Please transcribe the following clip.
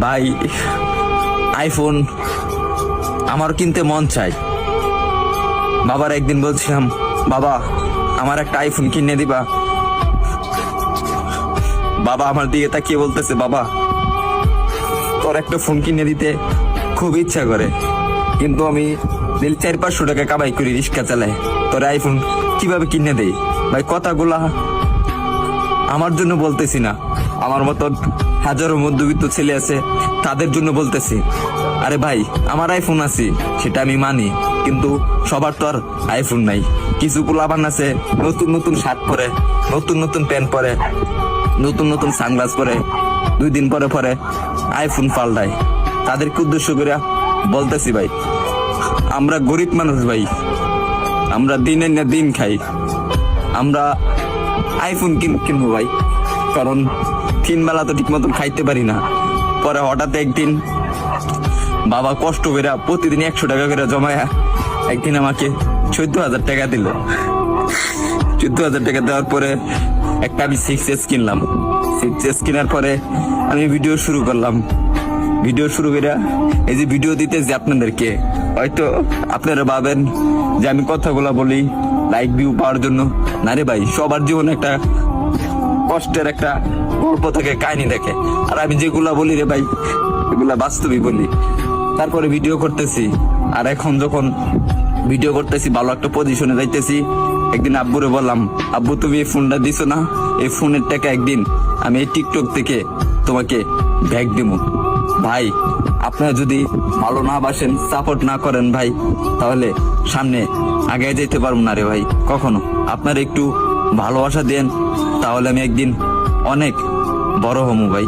ভাই আইফোন আমার কিনতে মন চাই। বাবার একদিন বলছিলাম, বাবা আমার একটা আইফোন কিনে দিবা। বাবা আমার দিকে তাকিয়ে বলতেছে, বাবা তোর একটা ফোন কিনে দিতে খুব ইচ্ছা করে, কিন্তু আমি 400-500 টাকা কামাই করি, রিক্সা চালাই, তোর আইফোন কিভাবে কিনে দেই? ভাই কথাগুলা আমার জন্য বলতেছি না, আমার মতন হাজারো মধ্যবিত্ত ছেলে আছে তাদের জন্য বলতেছি। আরে ভাই আমার আইফোন আছে সেটা আমি মানি, কিন্তু সবার তো আর আইফোন নাই। কিছু পোলাপান আছে নতুন নতুন শার্ট পরে, নতুন নতুন প্যান্ট পরে, নতুন নতুন সানগ্লাস পরে, 2 দিন পরে পরে আইফোন পাল্টায়। তাদেরকে উদ্দেশ্য করে বলতেছি, ভাই আমরা গরিব মানুষ, ভাই আমরা দিনের না দিন খাই, আমরা আইফোন কিনবো ভাই, কারণ 3 বেলা তো ঠিক মতন খাইতে পারি না। পরে হঠাৎ একদিন বাবা কষ্ট করে প্রতিদিন 100 টাকা করে জমায়া একদিন আমাকে 14,000 টাকা দিল। 14,000 টাকা দেওয়ার পরে একটা আমি 6S কিনলাম। 6S কেনার পরে আমি ভিডিও শুরু করলাম। ভিডিও শুরু করে এই যে ভিডিও দিতেছি আপনাদেরকে, হয়তো আপনারা ভাবেন যে আমি কথাগুলা বলি লাইক ভিউ পাওয়ার জন্য। না রে ভাই, সবার জীবনে একটা কষ্টের একটা গল্প থাকে, কাহিনী থাকে, আর আমি যেগুলা বলি রে ভাই এগুলা বাস্তবই বলি। তারপরে ভিডিও করতেছি, আর এখন যখন ভিডিও করতেছি ভালো একটা পজিশনে যাইতেছি, একদিন আব্বুরে বললাম, আব্বু তুমি এই ফোনটা দিছো না, এই ফোনের টাকা একদিন আমি এই টিকটক থেকে তোমাকে ব্যাগ দিব। ভাই আপনারা যদি ভালো না বাসেন, সাপোর্ট না করেন ভাই, তাহলে সামনে আগে যেতে পারবো না রে ভাই কখনো। আপনারা একটু ভালোবাসা দেন, তাহলে আমি একদিন অনেক বড় হমু ভাই।